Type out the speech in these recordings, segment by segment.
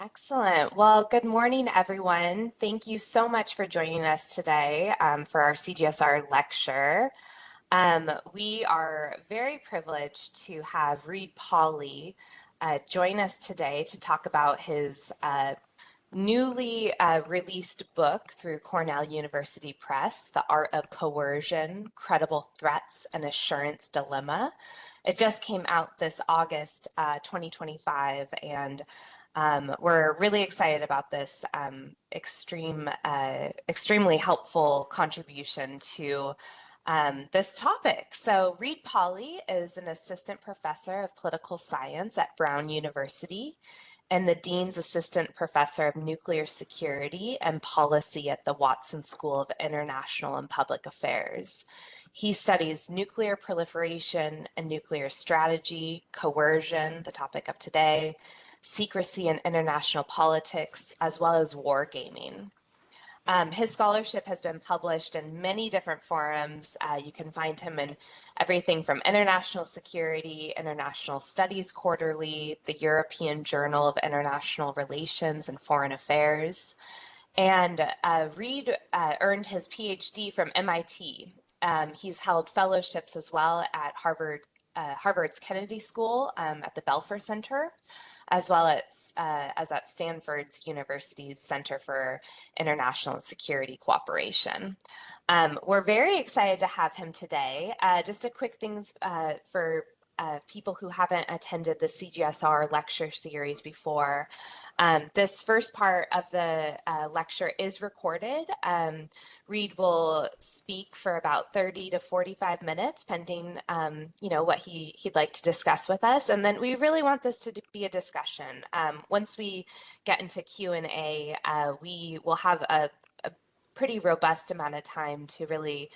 Excellent. Well, good morning, everyone. Thank you so much for joining us today for our CGSR lecture. We are very privileged to have Reid Pauly join us today to talk about his newly released book through Cornell University Press, The Art of Coercion, Credible Threats and Assurance Dilemma. It just came out this August 2025, and we're really excited about this extremely helpful contribution to this topic. So Reid Pauly is an assistant professor of political science at Brown University and the Dean's Assistant Professor of Nuclear Security and Policy at the Watson School of International and Public Affairs. He studies nuclear proliferation and nuclear strategy, coercion, the topic of today, secrecy in international politics, as well as wargaming. His scholarship has been published in many different forums. You can find him in everything from International Security, International Studies Quarterly, the European Journal of International Relations and Foreign Affairs. And Reid earned his PhD from MIT. He's held fellowships as well at Harvard's Kennedy School at the Belfer Center, as well as at Stanford's University's Center for International Security Cooperation. We're very excited to have him today. Just a quick things for people who haven't attended the CGSR lecture series before. This first part of the lecture is recorded. Reid will speak for about 30 to 45 minutes, pending what he'd like to discuss with us. And then we really want this to be a discussion. Once we get into Q&A, we will have a pretty robust amount of time to really,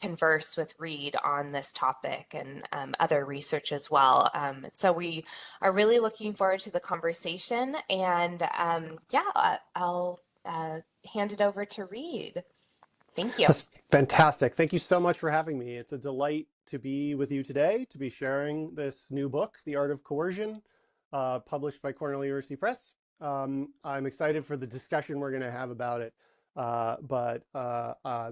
converse with Reid on this topic and other research as well. So we are really looking forward to the conversation, and I'll hand it over to Reid. Thank you. That's fantastic. Thank you so much for having me. It's a delight to be with you today, to be sharing this new book, The Art of Coercion, published by Cornell University Press. I'm excited for the discussion we're going to have about it, but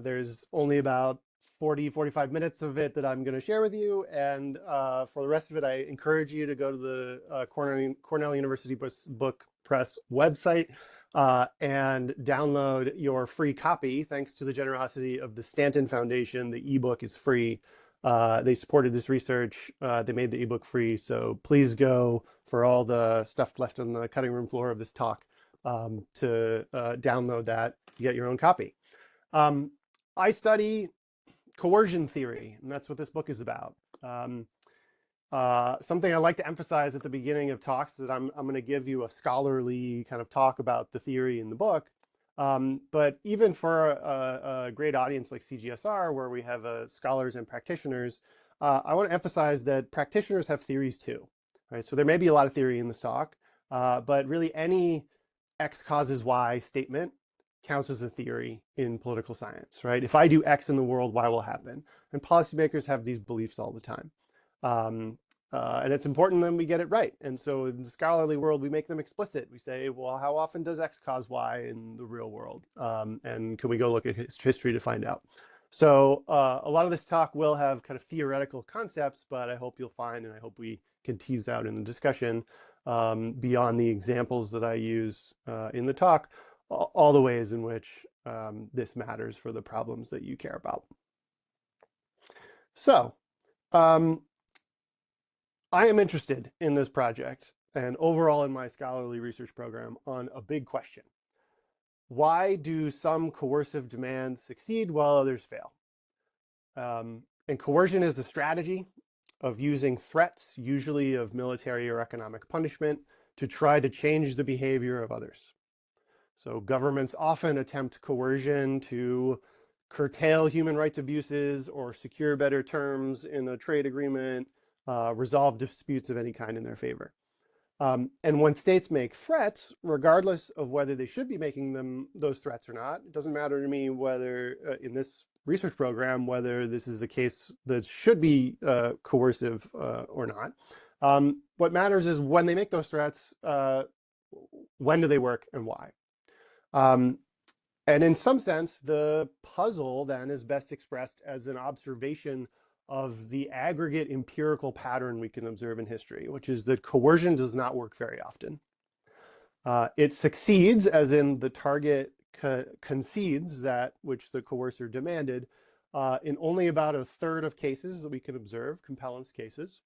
there's only about 45 minutes of it that I'm going to share with you, and for the rest of it, I encourage you to go to the Cornell University Book Press website and download your free copy. Thanks to the generosity of the Stanton Foundation, the ebook is free. They supported this research. They made the ebook free, so please go for all the stuff left on the cutting room floor of this talk to download that, get your own copy. I study coercion theory, and that's what this book is about. Something I like to emphasize at the beginning of talks is that I'm going to give you a scholarly kind of talk about the theory in the book. But even for a great audience like CGSR, where we have scholars and practitioners, I want to emphasize that practitioners have theories too, right? So there may be a lot of theory in this talk, but really any X causes Y statement counts as a theory in political science, right? If I do X in the world, Y will happen. And policymakers have these beliefs all the time. And it's important that we get it right. And so in the scholarly world, we make them explicit. We say, well, how often does X cause Y in the real world? And can we go look at history to find out? So a lot of this talk will have kind of theoretical concepts, but I hope you'll find, and I hope we can tease out in the discussion beyond the examples that I use in the talk, all the ways in which this matters for the problems that you care about. So I am interested in this project and overall in my scholarly research program on a big question. Why do some coercive demands succeed while others fail? And coercion is the strategy of using threats, usually of military or economic punishment, to try to change the behavior of others. So governments often attempt coercion to curtail human rights abuses or secure better terms in a trade agreement, resolve disputes of any kind in their favor. And when states make threats, regardless of whether they should be making those threats or not, it doesn't matter to me whether in this research program, whether this is a case that should be coercive or not. What matters is when they make those threats, when do they work and why? Um, and in some sense, the puzzle then is best expressed as an observation of the aggregate empirical pattern we can observe in history, which is that coercion does not work very often. It succeeds, as in the target concedes that which the coercer demanded, in only about a third of cases that we can observe, compellence cases.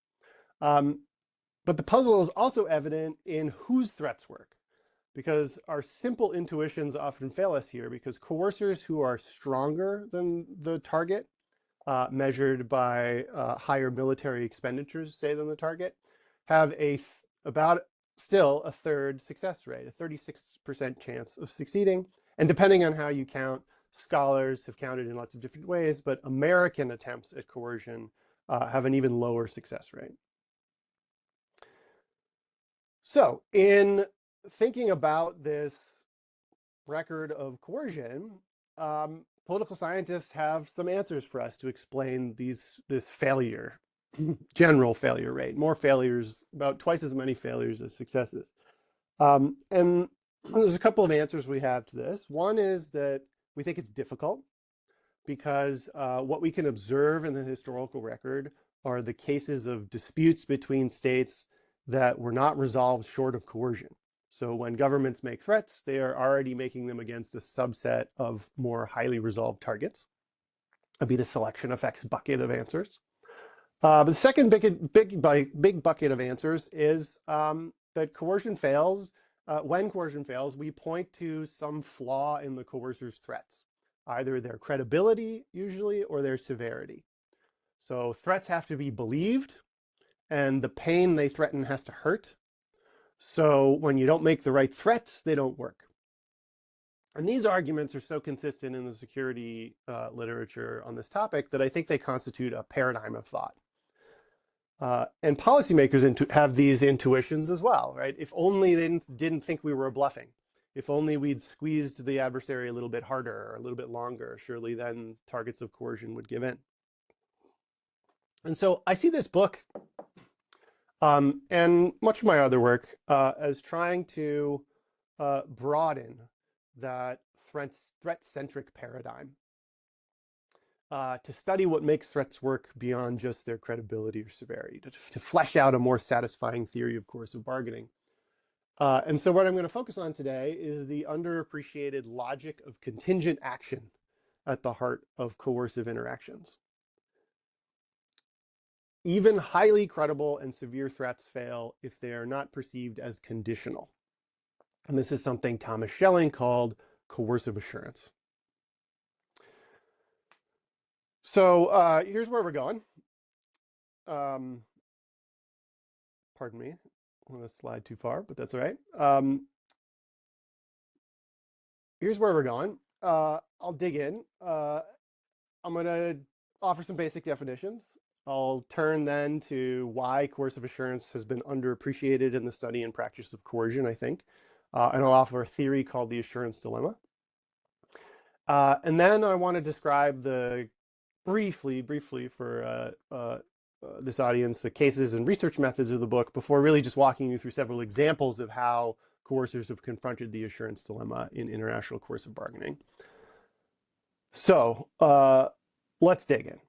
But the puzzle is also evident in whose threats work, because our simple intuitions often fail us here, because coercers who are stronger than the target, measured by higher military expenditures, say, than the target, have about still a third success rate, a 36% chance of succeeding. And depending on how you count, scholars have counted in lots of different ways, but American attempts at coercion have an even lower success rate. So in thinking about this record of coercion, political scientists have some answers for us to explain this failure, general failure rate, more failures, about twice as many failures as successes. And there's a couple of answers we have to this. One is that we think it's difficult because what we can observe in the historical record are the cases of disputes between states that were not resolved short of coercion. So when governments make threats, they are already making them against a subset of more highly resolved targets. That'd be the selection effects bucket of answers. But the second big bucket of answers is that coercion fails. When coercion fails, we point to some flaw in the coercer's threats, either their credibility, usually, or their severity. So threats have to be believed, and the pain they threaten has to hurt. So when you don't make the right threats, they don't work. And these arguments are so consistent in the security literature on this topic that I think they constitute a paradigm of thought. And policymakers have these intuitions as well, right? If only they didn't think we were bluffing, if only we'd squeezed the adversary a little bit harder or a little bit longer, surely then targets of coercion would give in. And so I see this book and much of my other work as trying to broaden that threat-centric paradigm, to study what makes threats work beyond just their credibility or severity, to flesh out a more satisfying theory of coercive bargaining. And so what I'm going to focus on today is the underappreciated logic of contingent action at the heart of coercive interactions. Even highly credible and severe threats fail if they are not perceived as conditional. And this is something Thomas Schelling called coercive assurance. So here's where we're going. Pardon me, I'm going to slide too far, but that's all right. Here's where we're going. I'll dig in. I'm going to offer some basic definitions. I'll turn then to why coercive assurance has been underappreciated in the study and practice of coercion, I think. And I'll offer a theory called the assurance dilemma. And then I want to describe briefly for this audience, the cases and research methods of the book before really just walking you through several examples of how coercers have confronted the assurance dilemma in international coercive bargaining. So let's dig in.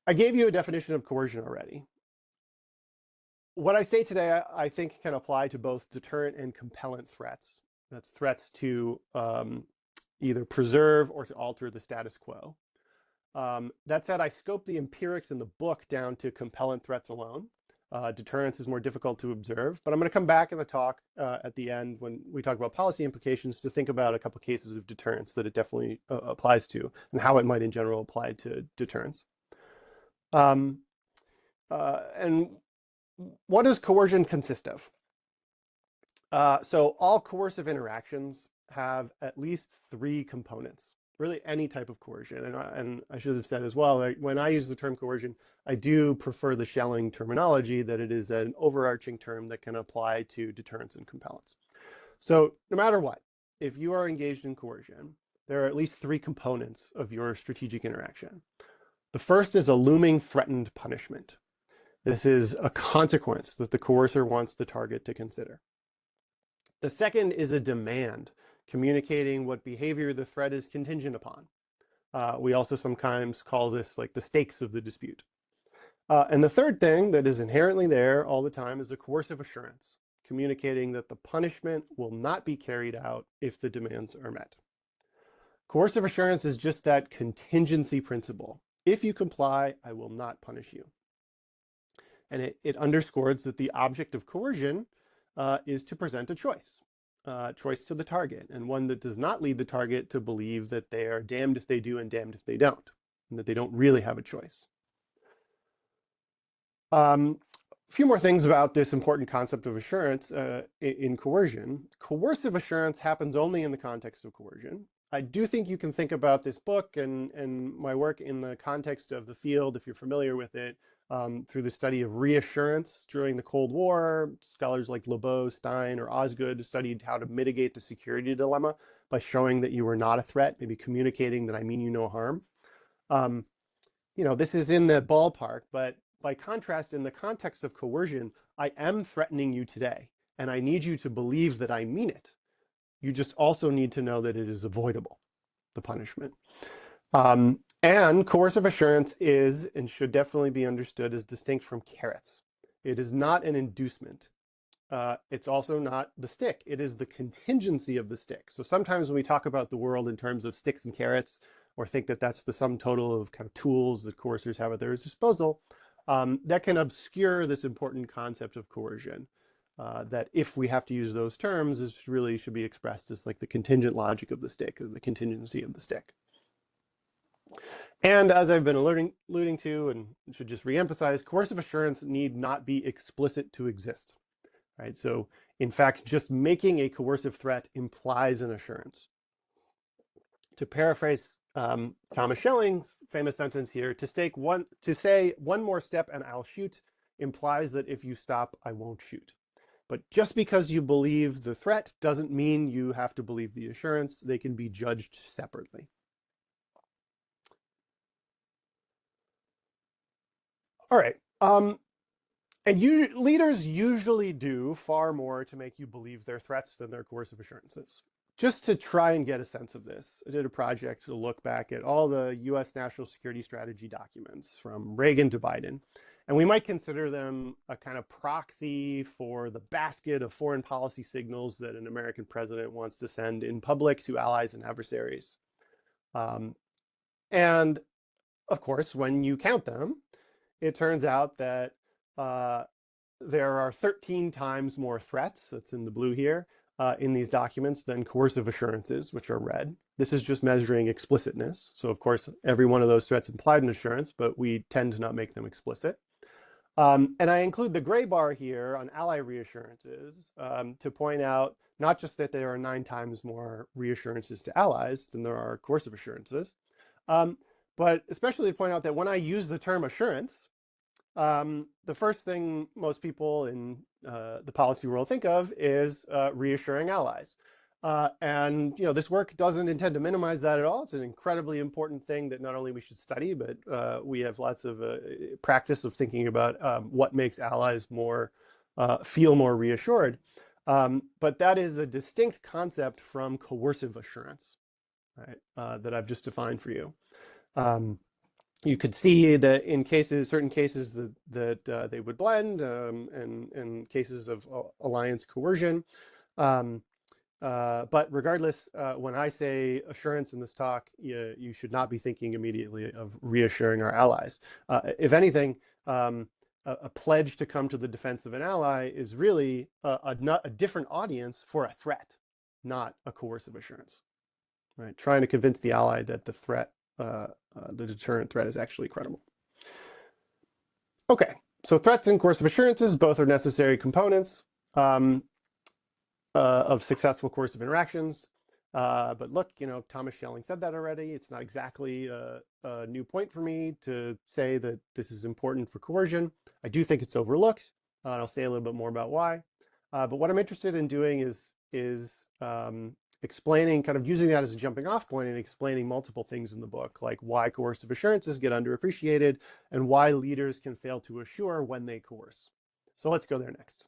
I gave you a definition of coercion already. What I say today, I think, can apply to both deterrent and compellent threats. That's threats to either preserve or to alter the status quo. That said, I scope the empirics in the book down to compellent threats alone. Deterrence is more difficult to observe, but I'm going to come back in the talk at the end when we talk about policy implications to think about a couple cases of deterrence that it definitely applies to and how it might in general apply to deterrence. And what does coercion consist of? So all coercive interactions have at least three components, really any type of coercion. And I should have said as well, when I use the term coercion, I do prefer the Schelling terminology, that it is an overarching term that can apply to deterrence and compellence. So no matter what, if you are engaged in coercion, there are at least three components of your strategic interaction. The first is a looming threatened punishment. This is a consequence that the coercer wants the target to consider. The second is a demand, communicating what behavior the threat is contingent upon. We also sometimes call this like the stakes of the dispute. And the third thing that is inherently there all the time is a coercive assurance, communicating that the punishment will not be carried out if the demands are met. Coercive assurance is just that contingency principle. If you comply, I will not punish you. And it underscores that the object of coercion is to present a choice to the target, and one that does not lead the target to believe that they are damned if they do and damned if they don't, and that they don't really have a choice. A few more things about this important concept of assurance in coercion. Coercive assurance happens only in the context of coercion. I do think you can think about this book and my work in the context of the field, if you're familiar with it, through the study of reassurance during the Cold War. Scholars like Lebeau, Stein, or Osgood studied how to mitigate the security dilemma by showing that you were not a threat, maybe communicating that I mean you no harm. This is in the ballpark, but by contrast, in the context of coercion, I am threatening you today, and I need you to believe that I mean it. You just also need to know that it is avoidable, the punishment. And coercive assurance is and should definitely be understood as distinct from carrots. It is not an inducement. It's also not the stick. It is the contingency of the stick. So sometimes when we talk about the world in terms of sticks and carrots, or think that that's the sum total of kind of tools that coercers have at their disposal, that can obscure this important concept of coercion. That if we have to use those terms, this really should be expressed as like the contingent logic of the stick, or the contingency of the stick. And as I've been alluding to, and should just reemphasize, coercive assurance need not be explicit to exist, right? So in fact, just making a coercive threat implies an assurance. To paraphrase Thomas Schelling's famous sentence here, to say one more step and I'll shoot implies that if you stop, I won't shoot. But just because you believe the threat doesn't mean you have to believe the assurance. They can be judged separately. All right. And leaders usually do far more to make you believe their threats than their coercive assurances. Just to try and get a sense of this, I did a project to look back at all the US national security strategy documents from Reagan to Biden. And we might consider them a kind of proxy for the basket of foreign policy signals that an American president wants to send in public to allies and adversaries. And of course, when you count them, it turns out that there are 13 times more threats, that's in the blue here, in these documents than coercive assurances, which are red. This is just measuring explicitness. So of course, every one of those threats implied an assurance, but we tend to not make them explicit. And I include the gray bar here on ally reassurances to point out not just that there are 9 times more reassurances to allies than there are coercive assurances, but especially to point out that when I use the term assurance, the first thing most people in the policy world think of is reassuring allies. And this work doesn't intend to minimize that at all. It's an incredibly important thing that not only we should study, but we have lots of practice of thinking about what makes allies feel more reassured. But that is a distinct concept from coercive assurance, right? That I've just defined for you. You could see that in certain cases that they would blend, and cases of alliance coercion. But regardless, when I say assurance in this talk, you should not be thinking immediately of reassuring our allies. If anything, a pledge to come to the defense of an ally is really a different audience for a threat, not a coercive assurance. Right? Trying to convince the ally that the threat, the deterrent threat, is actually credible. Okay, so threats and coercive assurances both are necessary components of successful coercive interactions. But look, Thomas Schelling said that already. It's not exactly a new point for me to say that this is important for coercion. I do think it's overlooked, and I'll say a little bit more about why. But what I'm interested in doing is explaining, kind of using that as a jumping off point and explaining multiple things in the book, like why coercive assurances get underappreciated and why leaders can fail to assure when they coerce. So let's go there next.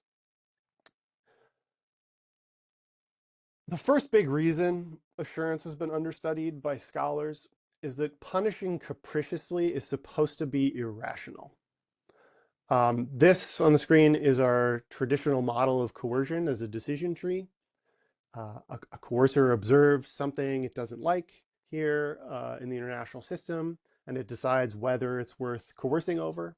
The first big reason assurance has been understudied by scholars is that punishing capriciously is supposed to be irrational. This on the screen is our traditional model of coercion as a decision tree. A coercer observes something it doesn't like here in the international system, and it decides whether it's worth coercing over.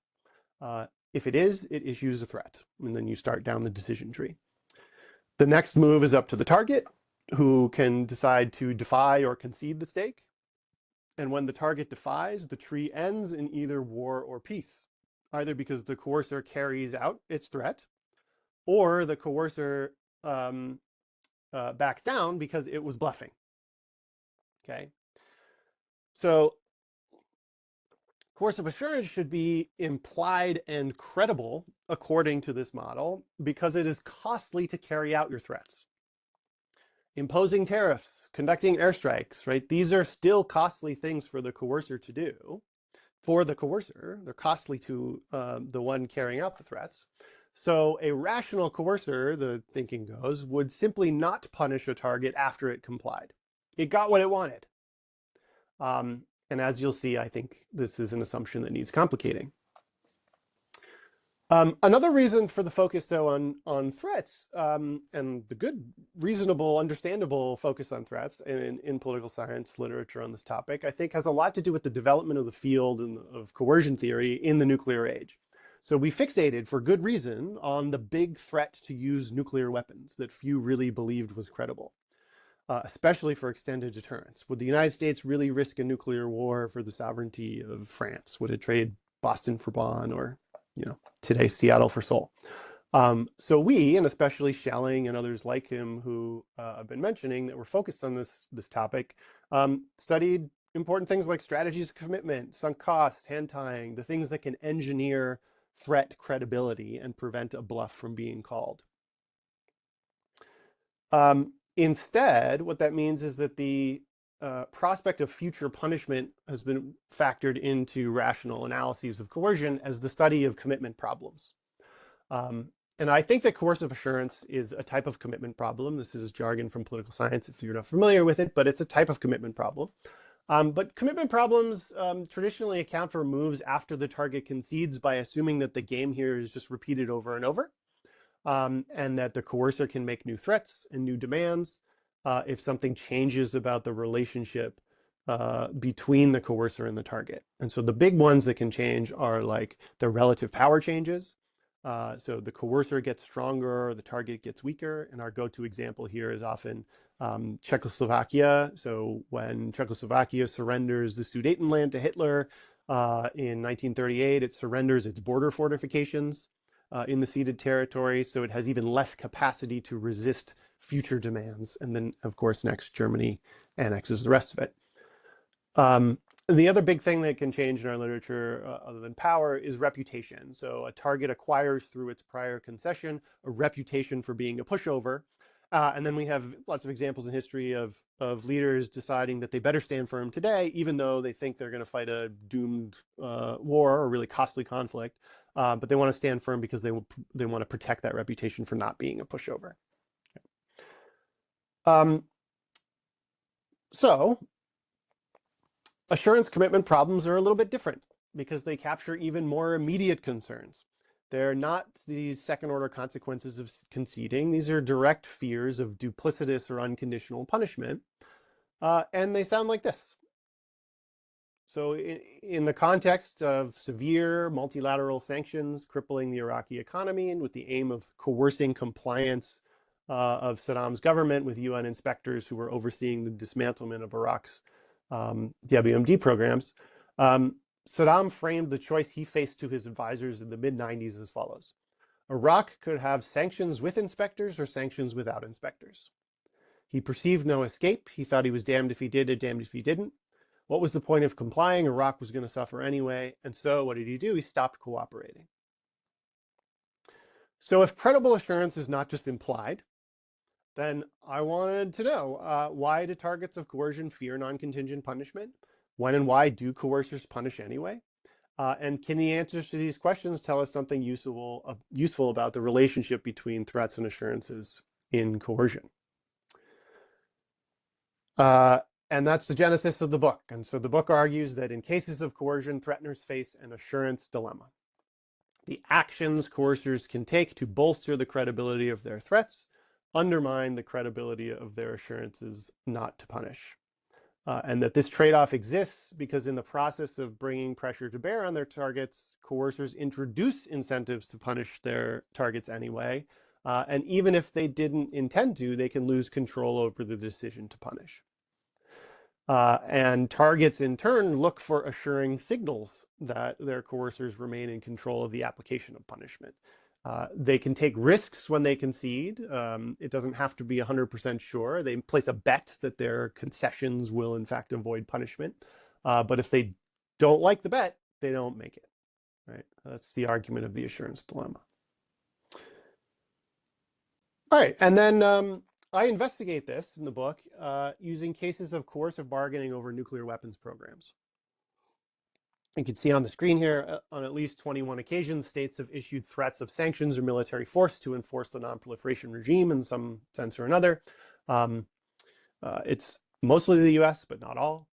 If it is, it issues a threat, and then you start down the decision tree. The next move is up to the target, who can decide to defy or concede the stake. And when the target defies, the tree ends in either war or peace, either because the coercer carries out its threat, or the coercer backs down because it was bluffing. Okay. So coercive assurance should be implied and credible according to this model because it is costly to carry out your threats. Imposing tariffs, conducting airstrikes, right? These are still costly things for the coercer to do. For the coercer, they're costly to the one carrying out the threats. So a rational coercer, the thinking goes, would simply not punish a target after it complied. It got what it wanted. And as you'll see, I think this is an assumption that needs complicating. Another reason for the focus, though, on threats, and the good, reasonable, understandable focus on threats in political science literature on this topic, I think has a lot to do with the development of the field of coercion theory in the nuclear age. So we fixated, for good reason, on the big threat to use nuclear weapons that few really believed was credible, especially for extended deterrence. Would the United States really risk a nuclear war for the sovereignty of France? Would it trade Boston for Bonn, or today Seattle for Seoul? So we, and especially Schelling and others like him who I've been mentioning that were focused on this topic, studied important things like strategies of commitment, sunk cost, hand tying, the things that can engineer threat credibility and prevent a bluff from being called. Instead, what that means is that the prospect of future punishment has been factored into rational analyses of coercion as the study of commitment problems. And I think that coercive assurance is a type of commitment problem. This is jargon from political science if you're not familiar with it, but it's a type of commitment problem. But commitment problems traditionally account for moves after the target concedes by assuming that the game here is just repeated over and over. And that the coercer can make new threats and new demands if something changes about the relationship between the coercer and the target. And so the big ones that can change are like the relative power changes. So the coercer gets stronger, the target gets weaker. And our go-to example here is often Czechoslovakia. So when Czechoslovakia surrenders the Sudetenland to Hitler in 1938, it surrenders its border fortifications in the ceded territory, so it has even less capacity to resist future demands. And then, of course, next Germany annexes the rest of it. The other big thing that can change in our literature, other than power, is reputation. So a target acquires through its prior concession a reputation for being a pushover. And then we have lots of examples in history of leaders deciding that they better stand firm today, even though they think they're going to fight a doomed war or really costly conflict. But they want to stand firm because they want to protect that reputation for not being a pushover. So assurance commitment problems are a little bit different because they capture even more immediate concerns. They're not these second-order consequences of conceding. These are direct fears of duplicitous or unconditional punishment. And they sound like this. So in the context of severe multilateral sanctions crippling the Iraqi economy and with the aim of coercing compliance of Saddam's government with UN inspectors who were overseeing the dismantlement of Iraq's WMD programs, Saddam framed the choice he faced to his advisors in the mid-90s as follows. Iraq could have sanctions with inspectors or sanctions without inspectors. He perceived no escape. He thought he was damned if he did and damned if he didn't. What was the point of complying? Iraq was going to suffer anyway. And so what did he do? He stopped cooperating. So if credible assurance is not just implied, then I wanted to know, why do targets of coercion fear non-contingent punishment? When and why do coercers punish anyway? And can the answers to these questions tell us something useful about the relationship between threats and assurances in coercion? And that's the genesis of the book. And so the book argues that in cases of coercion, threateners face an assurance dilemma. The actions coercers can take to bolster the credibility of their threats undermine the credibility of their assurances not to punish. And that this trade-off exists because in the process of bringing pressure to bear on their targets, coercers introduce incentives to punish their targets anyway. And even if they didn't intend to, they can lose control over the decision to punish. And targets in turn look for assuring signals that their coercers remain in control of the application of punishment. They can take risks when they concede. It doesn't have to be 100% sure. They place a bet that their concessions will in fact avoid punishment. But if they don't like the bet, they don't make it. Right? That's the argument of the assurance dilemma. All right, and then I investigate this in the book using cases of coercive bargaining over nuclear weapons programs. You can see on the screen here, on at least 21 occasions, states have issued threats of sanctions or military force to enforce the non-proliferation regime in some sense or another. It's mostly the US, but not all.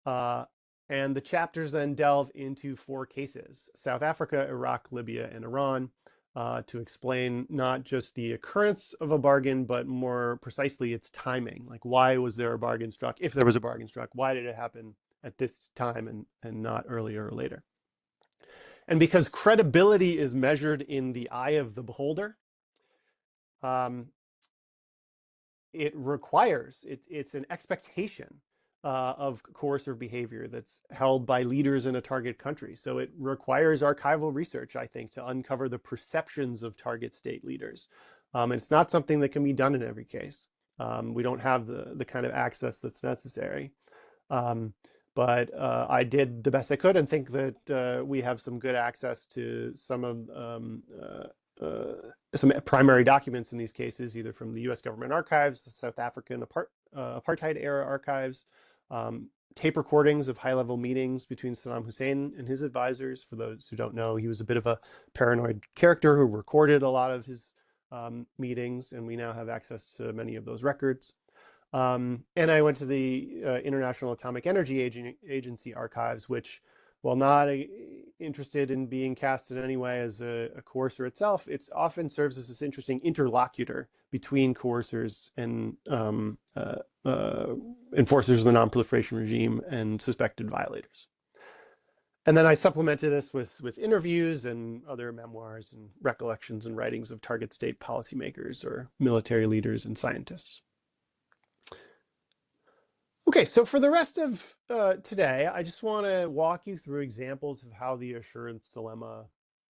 And the chapters then delve into 4 cases: South Africa, Iraq, Libya, and Iran, to explain not just the occurrence of a bargain, but more precisely its timing. Like, why was there a bargain struck? If there was a bargain struck, why did it happen at this time and not earlier or later? And because credibility is measured in the eye of the beholder, it requires, it's an expectation of coercive behavior that's held by leaders in a target country. So it requires archival research, I think, to uncover the perceptions of target state leaders. And it's not something that can be done in every case. We don't have the kind of access that's necessary. But I did the best I could and think that we have some good access to some primary documents in these cases, either from the US government archives, the South African apartheid era archives, tape recordings of high-level meetings between Saddam Hussein and his advisors. For those who don't know, he was a bit of a paranoid character who recorded a lot of his meetings, and we now have access to many of those records. And I went to the International Atomic Energy Agency archives, which, while not interested in being cast in any way as a coercer itself, it often serves as this interesting interlocutor between coercers and enforcers of the non-proliferation regime and suspected violators. And then I supplemented this with interviews and other memoirs and recollections and writings of target state policymakers or military leaders and scientists. Okay, so for the rest of today, I just want to walk you through examples of how the assurance dilemma,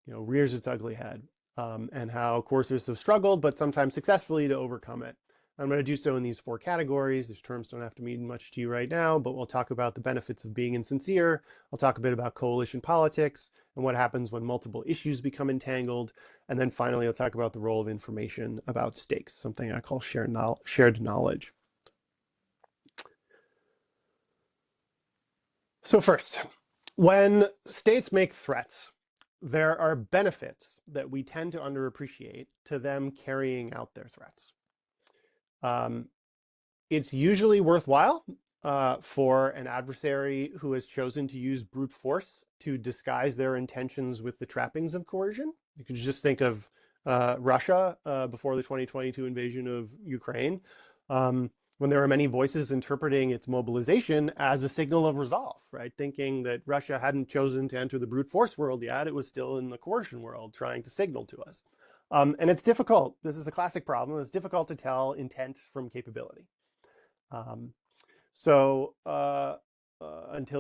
rears its ugly head, and how coercers have struggled, but sometimes successfully, to overcome it. I'm going to do so in these 4 categories. These terms don't have to mean much to you right now, but we'll talk about the benefits of being insincere. I'll talk a bit about coalition politics and what happens when multiple issues become entangled. And then finally, I'll talk about the role of information about stakes, something I call shared knowledge. So first, when states make threats, there are benefits that we tend to underappreciate to them carrying out their threats. It's usually worthwhile for an adversary who has chosen to use brute force to disguise their intentions with the trappings of coercion. You could just think of Russia before the 2022 invasion of Ukraine, when there were many voices interpreting its mobilization as a signal of resolve, right? Thinking that Russia hadn't chosen to enter the brute force world yet, it was still in the coercion world trying to signal to us. And it's difficult, this is the classic problem, it's difficult to tell intent from capability. Until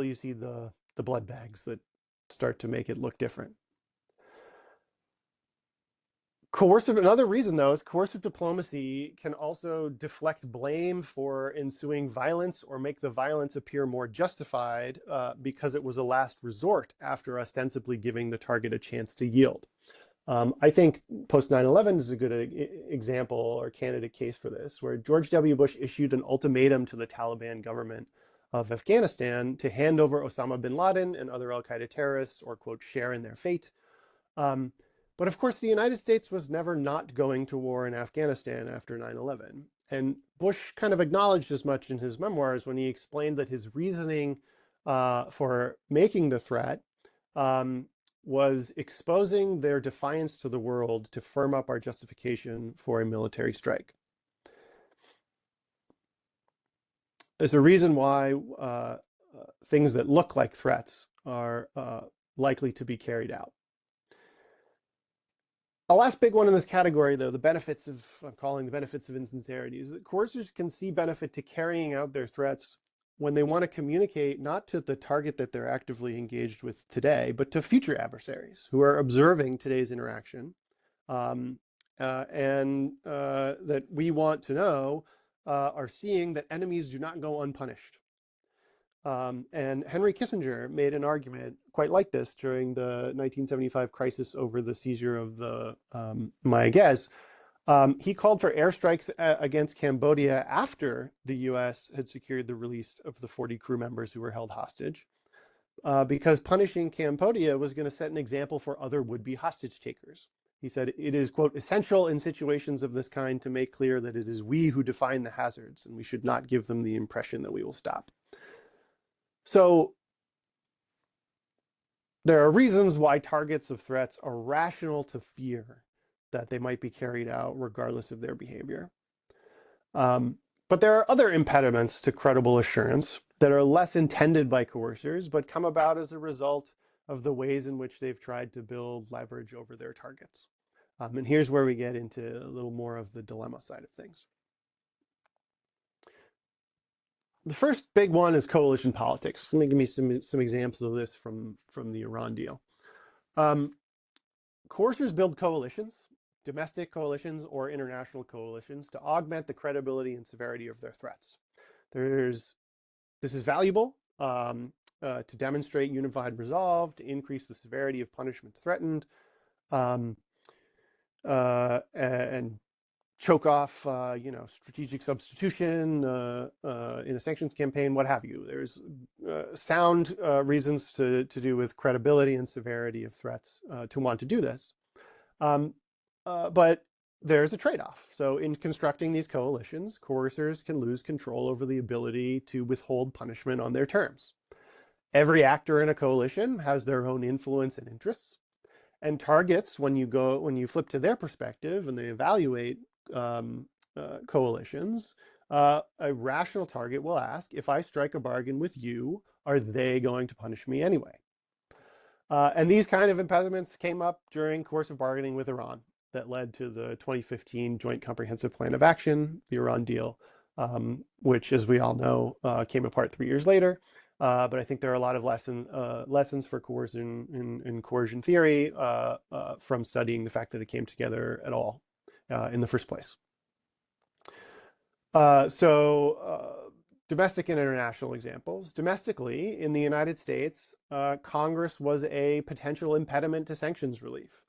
you see the blood bags that start to make it look different. Another reason, though, is coercive diplomacy can also deflect blame for ensuing violence or make the violence appear more justified because it was a last resort after ostensibly giving the target a chance to yield. I think post 9/11 is a good example or candidate case for this, where George W. Bush issued an ultimatum to the Taliban government of Afghanistan to hand over Osama bin Laden and other al-Qaeda terrorists, or quote, share in their fate. Um, but of course, the United States was never not going to war in Afghanistan after 9/11. And Bush kind of acknowledged as much in his memoirs when he explained that his reasoning for making the threat um, was exposing their defiance to the world to firm up our justification for a military strike. There's a reason why things that look like threats are likely to be carried out. A last big one in this category, though, the benefits of, I'm calling the benefits of insincerity, is that coercers can see benefit to carrying out their threats when they want to communicate not to the target that they're actively engaged with today, but to future adversaries who are observing today's interaction, and that we want to know are seeing that enemies do not go unpunished. And Henry Kissinger made an argument quite like this during the 1975 crisis over the seizure of the Mayaguez. He called for airstrikes against Cambodia after the US had secured the release of the 40 crew members who were held hostage, because punishing Cambodia was going to set an example for other would-be hostage takers. He said, it is, quote, essential in situations of this kind to make clear that it is we who define the hazards, and we should not give them the impression that we will stop. So there are reasons why targets of threats are rational to fear that they might be carried out regardless of their behavior. But there are other impediments to credible assurance that are less intended by coercers, but come about as a result of the ways in which they've tried to build leverage over their targets. And here's where we get into a little more of the dilemma side of things. The first big one is coalition politics. Let me give me some examples of this from the Iran deal. Coercers build coalitions, domestic coalitions or international coalitions, to augment the credibility and severity of their threats. This is valuable to demonstrate unified resolve, to increase the severity of punishments threatened, and choke off, strategic substitution in a sanctions campaign, what have you. There's sound reasons to do with credibility and severity of threats to want to do this. But there's a trade-off. So in constructing these coalitions, coercers can lose control over the ability to withhold punishment on their terms. Every actor in a coalition has their own influence and interests, and targets, when you flip to their perspective and they evaluate coalitions, a rational target will ask, if I strike a bargain with you, are they going to punish me anyway? And these kind of impediments came up during coercive bargaining with Iran that led to the 2015 Joint Comprehensive Plan of Action, the Iran deal, which, as we all know, came apart 3 years later. But I think there are a lot of lessons for coercion in coercion theory from studying the fact that it came together at all in the first place. Domestic and international examples. Domestically, in the United States, Congress was a potential impediment to sanctions relief.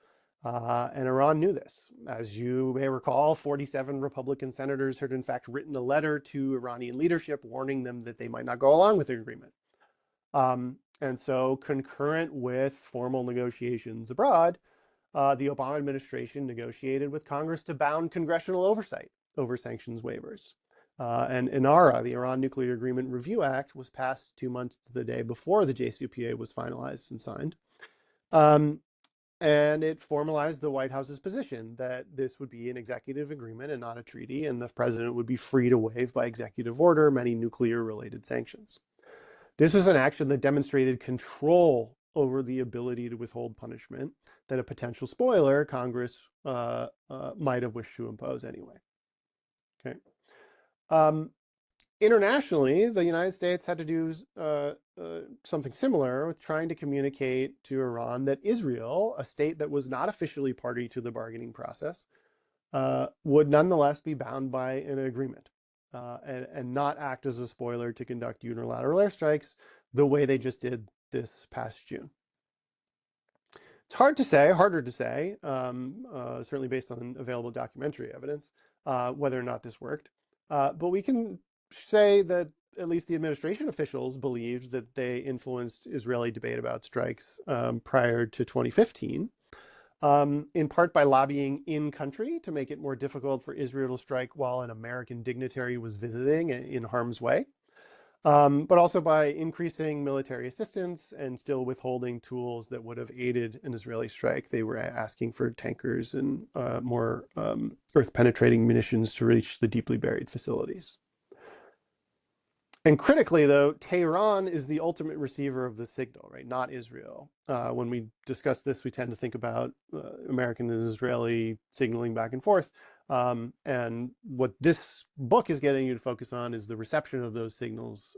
And Iran knew this. As you may recall, 47 Republican senators had in fact written a letter to Iranian leadership warning them that they might not go along with the agreement. And so concurrent with formal negotiations abroad, the Obama administration negotiated with Congress to bound congressional oversight over sanctions waivers. And INARA, the Iran Nuclear Agreement Review Act, was passed 2 months to the day before the JCPOA was finalized and signed. And it formalized the White House's position that this would be an executive agreement and not a treaty, and the president would be free to waive by executive order many nuclear-related sanctions. This was an action that demonstrated control over the ability to withhold punishment that a potential spoiler, Congress, might have wished to impose anyway. Okay. Internationally, the United States had to do something similar with trying to communicate to Iran that Israel, a state that was not officially party to the bargaining process, would nonetheless be bound by an agreement and not act as a spoiler to conduct unilateral airstrikes the way they just did this past June. It's hard to say, harder to say, certainly based on available documentary evidence, whether or not this worked. But we can say that at least the administration officials believed that they influenced Israeli debate about strikes prior to 2015, in part by lobbying in country to make it more difficult for Israel to strike while an American dignitary was visiting in harm's way. But also by increasing military assistance and still withholding tools that would have aided an Israeli strike. They were asking for tankers and more earth-penetrating munitions to reach the deeply buried facilities. And critically, though, Tehran is the ultimate receiver of the signal, right? Not Israel. When we discuss this, we tend to think about American and Israeli signaling back and forth. And what this book is getting you to focus on is the reception of those signals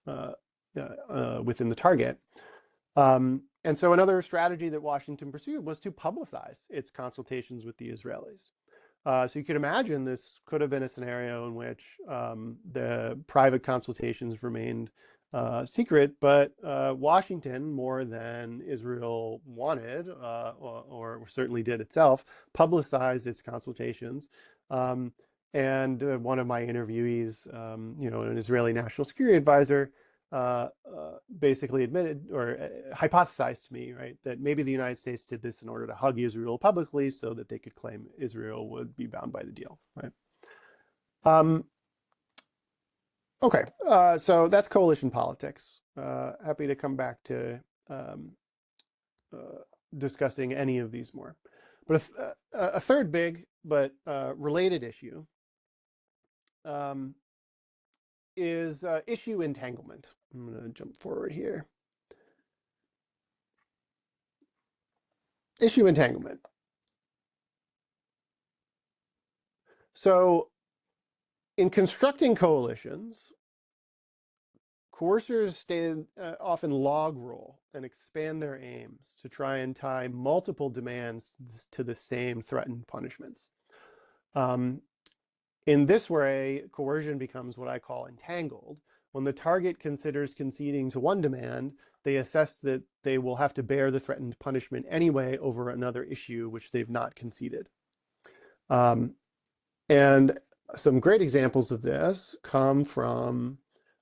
within the target. And so another strategy that Washington pursued was to publicize its consultations with the Israelis. So you could imagine this could have been a scenario in which the private consultations remained secret, but Washington, more than Israel wanted, or certainly did itself, publicized its consultations. And one of my interviewees, an Israeli national security advisor, basically admitted or hypothesized to me, right, that maybe the United States did this in order to hug Israel publicly so that they could claim Israel would be bound by the deal, right? Okay, so that's coalition politics. Happy to come back to discussing any of these more. But a third big but related issue is issue entanglement. I'm going to jump forward here. Issue entanglement. So in constructing coalitions, coercers often log roll and expand their aims to try and tie multiple demands to the same threatened punishments. In this way, coercion becomes what I call entangled. When the target considers conceding to one demand, they assess that they will have to bear the threatened punishment anyway over another issue which they've not conceded. And some great examples of this come from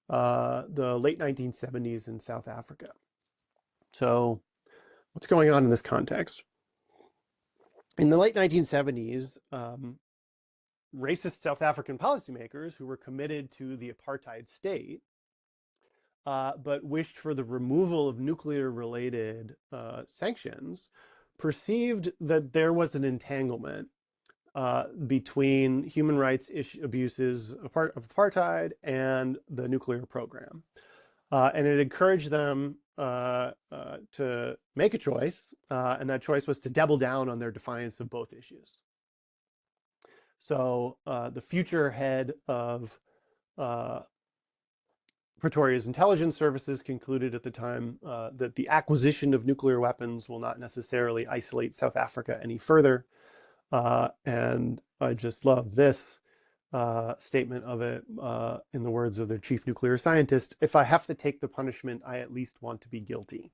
the late 1970s in South Africa. So what's going on in this context? In the late 1970s, racist South African policymakers who were committed to the apartheid state, but wished for the removal of nuclear-related sanctions, perceived that there was an entanglement between human rights abuses of apartheid and the nuclear program. And it encouraged them to make a choice, and that choice was to double down on their defiance of both issues. So the future head of Pretoria's intelligence services concluded at the time that the acquisition of nuclear weapons will not necessarily isolate South Africa any further. And I just love this statement of it in the words of their chief nuclear scientist: "If I have to take the punishment, I at least want to be guilty."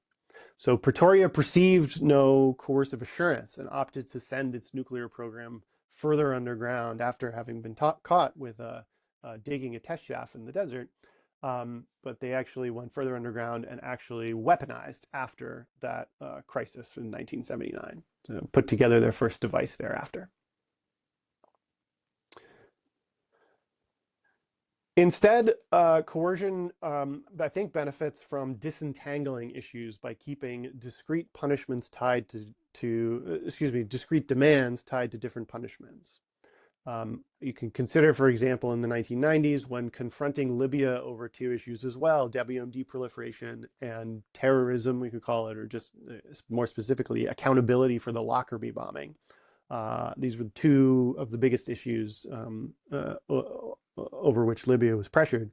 So Pretoria perceived no coercive assurance and opted to send its nuclear program further underground after having been caught with digging a test shaft in the desert. But they actually went further underground and actually weaponized after that crisis in 1979, to put together their first device thereafter. Instead, coercion, I think, benefits from disentangling issues by keeping discrete punishments tied discrete demands tied to different punishments. You can consider, for example, in the 1990s, when confronting Libya over two issues as well, WMD proliferation and terrorism, we could call it, or just more specifically, accountability for the Lockerbie bombing. These were two of the biggest issues over which Libya was pressured.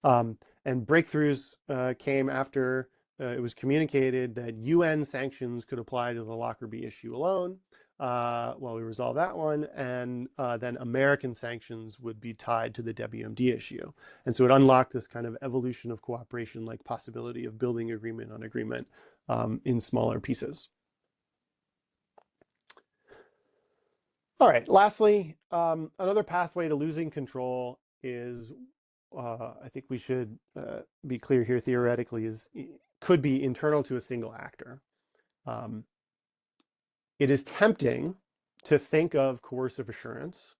And breakthroughs came after it was communicated that UN sanctions could apply to the Lockerbie issue alone while we resolve that one, and then American sanctions would be tied to the WMD issue. And so it unlocked this kind of evolution of cooperation, like possibility of building agreement on agreement in smaller pieces. All right, lastly, another pathway to losing control is, I think we should be clear here theoretically, could be internal to a single actor. Um, it is tempting to think of coercive assurance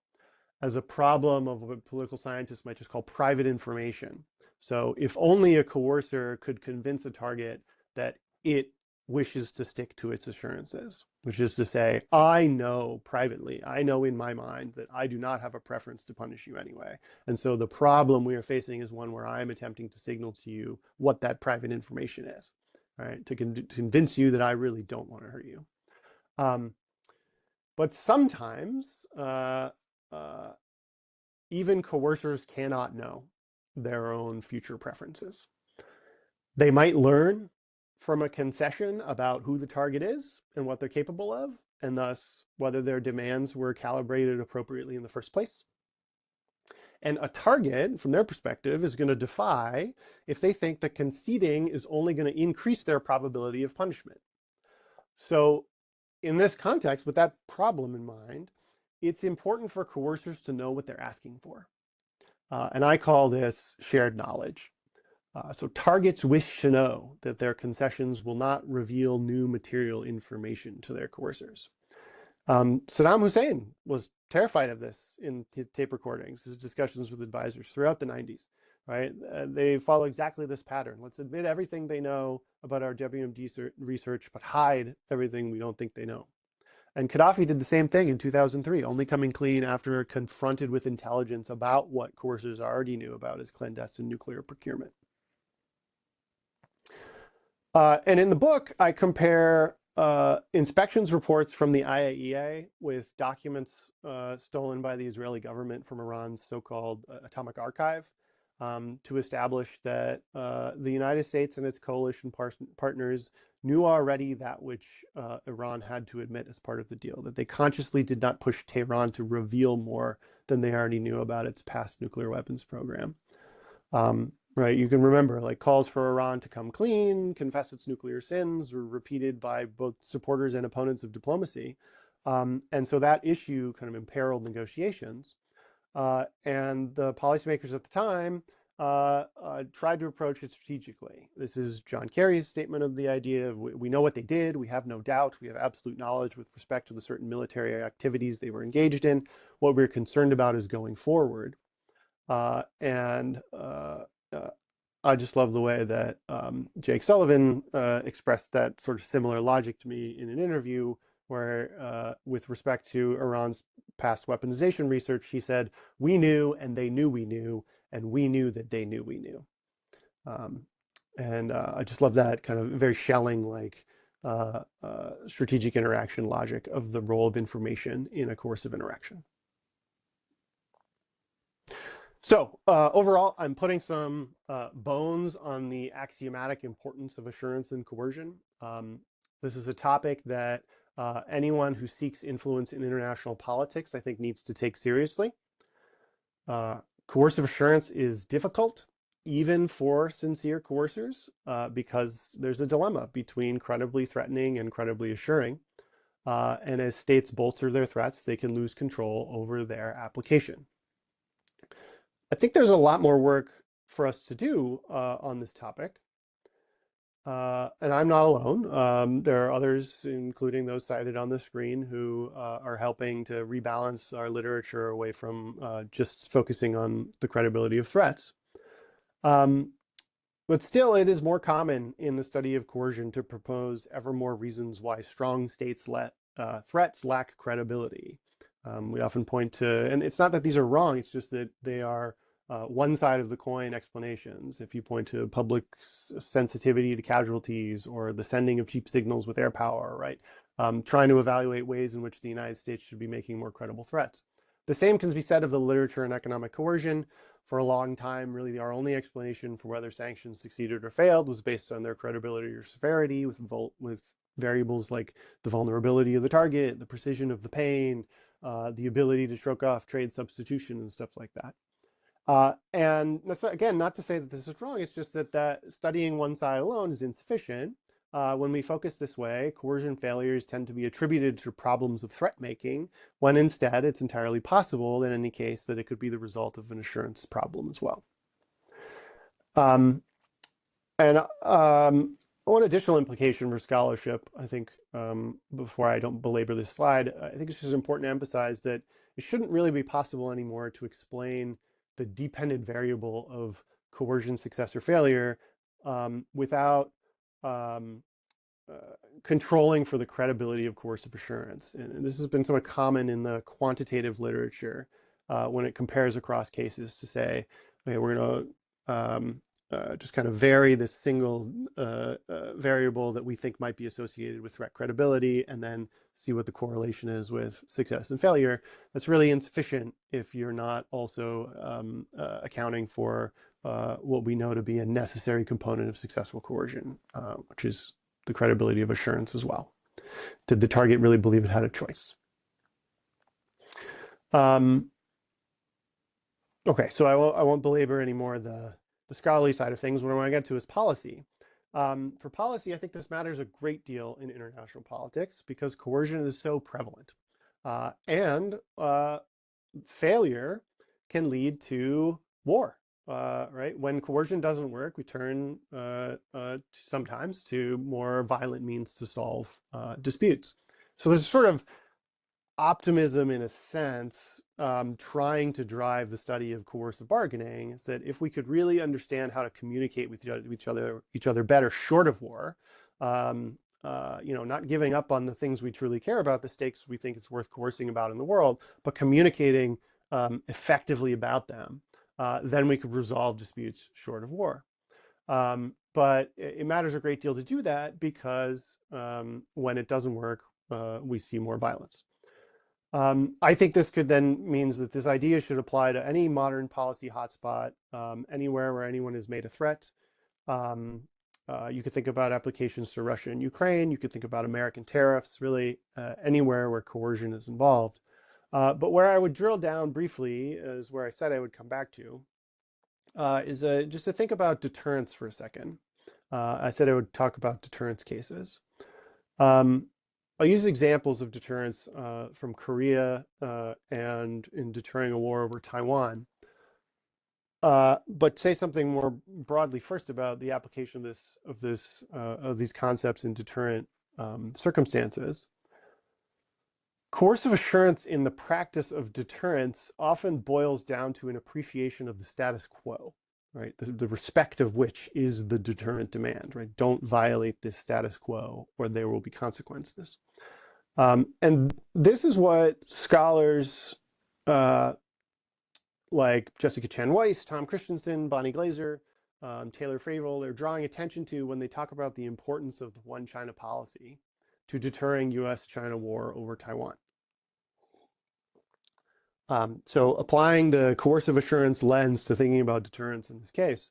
as a problem of what political scientists might just call private information. So if only a coercer could convince a target that it wishes to stick to its assurances, which is to say, I know privately, I know in my mind that I do not have a preference to punish you anyway. And so the problem we are facing is one where I am attempting to signal to you what that private information is, right? To convince you that I really don't want to hurt you. But sometimes even coercers cannot know their own future preferences. They might learn from a concession about who the target is and what they're capable of, and thus whether their demands were calibrated appropriately in the first place. And a target, from their perspective, is going to defy if they think that conceding is only going to increase their probability of punishment. So in this context, with that problem in mind, it's important for coercers to know what they're asking for. And I call this shared knowledge. So targets wish to know that their concessions will not reveal new material information to their coercers. Saddam Hussein was terrified of this in tape recordings, his discussions with advisors throughout the 90s, right? They follow exactly this pattern. Let's admit everything they know about our WMD research, but hide everything we don't think they know. And Gaddafi did the same thing in 2003, only coming clean after confronted with intelligence about what coercers already knew about his clandestine nuclear procurement. And in the book, I compare inspections reports from the IAEA with documents stolen by the Israeli government from Iran's so-called atomic archive to establish that the United States and its coalition partners knew already that which Iran had to admit as part of the deal, that they consciously did not push Tehran to reveal more than they already knew about its past nuclear weapons program. Right, you can remember like calls for Iran to come clean, confess its nuclear sins were repeated by both supporters and opponents of diplomacy. And so that issue kind of imperiled negotiations. And the policymakers at the time tried to approach it strategically. This is John Kerry's statement of the idea of we know what they did, we have no doubt, we have absolute knowledge with respect to the certain military activities they were engaged in. What we're concerned about is going forward. I just love the way that Jake Sullivan expressed that sort of similar logic to me in an interview where, with respect to Iran's past weaponization research, he said, we knew and they knew we knew, and we knew that they knew we knew. I just love that kind of very shelling, like strategic interaction logic of the role of information in a coercive interaction. So overall, I'm putting some bones on the axiomatic importance of assurance and coercion. This is a topic that anyone who seeks influence in international politics, I think, needs to take seriously. Coercive assurance is difficult, even for sincere coercers, because there's a dilemma between credibly threatening and credibly assuring. And as states bolster their threats, they can lose control over their application. I think there's a lot more work for us to do on this topic. And I'm not alone. There are others, including those cited on the screen, who are helping to rebalance our literature away from just focusing on the credibility of threats. But still, it is more common in the study of coercion to propose ever more reasons why strong states threats lack credibility. We often point to, and it's not that these are wrong, it's just that they are one side of the coin explanations. If you point to public sensitivity to casualties or the sending of cheap signals with air power, right? Trying to evaluate ways in which the United States should be making more credible threats. The same can be said of the literature on economic coercion. For a long time, really our only explanation for whether sanctions succeeded or failed was based on their credibility or severity with variables like the vulnerability of the target, the precision of the pain, the ability to stroke off trade substitution and stuff like that. And that's, again, not to say that this is wrong, it's just that studying one side alone is insufficient. when we focus this way, coercion failures tend to be attributed to problems of threat making, when instead it's entirely possible in any case that it could be the result of an assurance problem as well. One additional implication for scholarship, I think, before I don't belabor this slide, I think it's just important to emphasize that it shouldn't really be possible anymore to explain the dependent variable of coercion success or failure without controlling for the credibility of coercive assurance. And this has been somewhat common in the quantitative literature when it compares across cases to say, okay, we're going to just kind of vary this single variable that we think might be associated with threat credibility, and then see what the correlation is with success and failure. That's really insufficient if you're not also accounting for what we know to be a necessary component of successful coercion, which is the credibility of assurance as well. Did the target really believe it had a choice? Okay, so I won't belabor anymore the scholarly side of things. What I want to get to is policy. For policy, I think this matters a great deal in international politics because coercion is so prevalent. And failure can lead to war, right? When coercion doesn't work, we turn sometimes to more violent means to solve disputes. So there's a sort of optimism in a sense trying to drive the study of coercive bargaining, is that if we could really understand how to communicate with each other better short of war, not giving up on the things we truly care about, the stakes we think it's worth coercing about in the world, but communicating effectively about them, then we could resolve disputes short of war. But it matters a great deal to do that because when it doesn't work, we see more violence. I think this could then means that this idea should apply to any modern policy hotspot, anywhere where anyone is made a threat. You could think about applications to Russia and Ukraine. You could think about American tariffs, really anywhere where coercion is involved. But where I would drill down briefly is where I said I would come back to, is just to think about deterrence for a second. I said I would talk about deterrence cases. I'll use examples of deterrence from Korea and in deterring a war over Taiwan. But say something more broadly first about the application of these concepts in deterrent circumstances. Coercive assurance in the practice of deterrence often boils down to an appreciation of the status quo, right? The respect of which is the deterrent demand, right? Don't violate this status quo or there will be consequences. And this is what scholars like Jessica Chen Weiss, Tom Christensen, Bonnie Glaser, Taylor Fravel, they're drawing attention to when they talk about the importance of the one China policy to deterring US-China war over Taiwan. So applying the coercive assurance lens to thinking about deterrence in this case,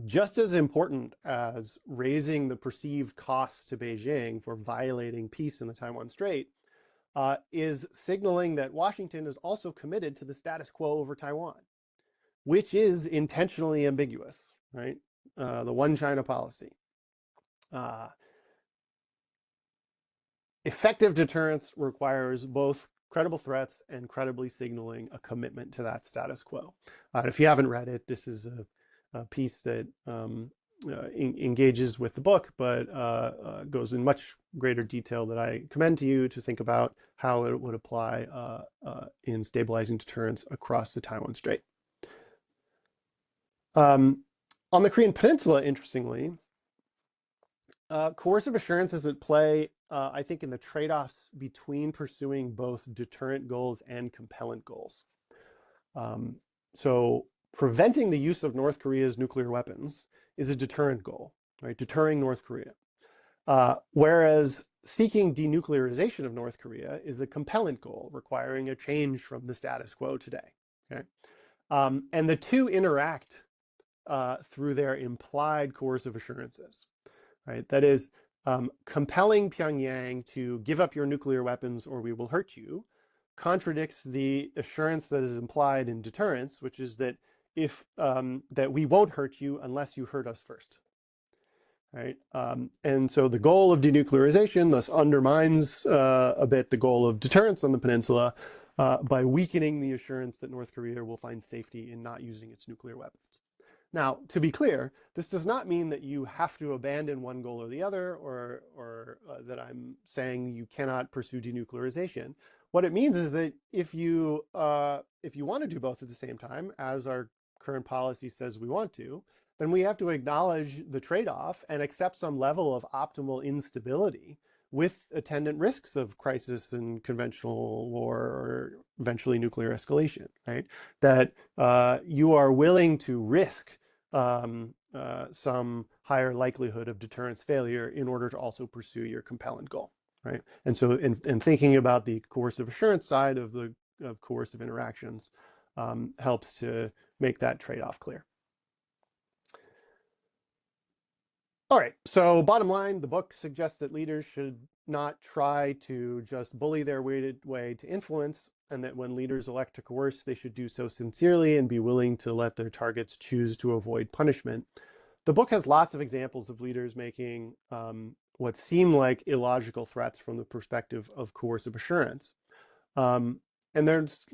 just as important as raising the perceived costs to Beijing for violating peace in the Taiwan Strait is signaling that Washington is also committed to the status quo over Taiwan, which is intentionally ambiguous, right? The one China policy. Effective deterrence requires both credible threats and credibly signaling a commitment to that status quo. If you haven't read it, this is a piece that engages with the book, but goes in much greater detail that I commend to you to think about how it would apply in stabilizing deterrence across the Taiwan Strait. On the Korean Peninsula, interestingly, coercive assurance is at play, I think, in the trade-offs between pursuing both deterrent goals and compellant goals. So preventing the use of North Korea's nuclear weapons is a deterrent goal, right? Deterring North Korea. Whereas seeking denuclearization of North Korea is a compellant goal, requiring a change from the status quo today, okay? And the two interact through their implied coercive assurances, right? That is, compelling Pyongyang to give up your nuclear weapons or we will hurt you contradicts the assurance that is implied in deterrence, which is that if that we won't hurt you unless you hurt us first. right? And so the goal of denuclearization thus undermines a bit the goal of deterrence on the peninsula by weakening the assurance that North Korea will find safety in not using its nuclear weapons. Now, to be clear, this does not mean that you have to abandon one goal or the other, or that I'm saying you cannot pursue denuclearization. What it means is that if you want to do both at the same time, as our current policy says we want to, then we have to acknowledge the trade-off and accept some level of optimal instability with attendant risks of crisis and conventional war or eventually nuclear escalation, right? That you are willing to risk some higher likelihood of deterrence failure in order to also pursue your compelling goal, right? And so in thinking about the coercive assurance side of coercive interactions helps to make that trade-off clear. All right, so bottom line, the book suggests that leaders should not try to just bully their way to influence, and that when leaders elect to coerce, they should do so sincerely and be willing to let their targets choose to avoid punishment. The book has lots of examples of leaders making what seem like illogical threats from the perspective of coercive assurance. And there's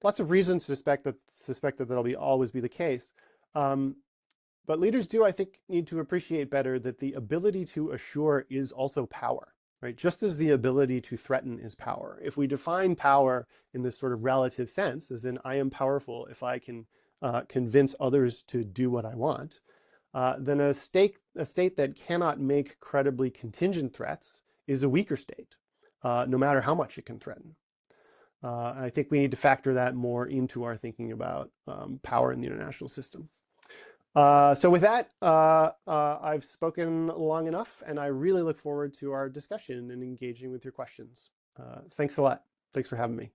lots of reasons to suspect that that'll always be the case. But leaders do, I think, need to appreciate better that the ability to assure is also power, right? Just as the ability to threaten is power. If we define power in this sort of relative sense, as in I am powerful if I can convince others to do what I want, then a state that cannot make credibly contingent threats is a weaker state, no matter how much it can threaten. I think we need to factor that more into our thinking about power in the international system. So with that, I've spoken long enough, and I really look forward to our discussion and engaging with your questions. Thanks a lot. Thanks for having me.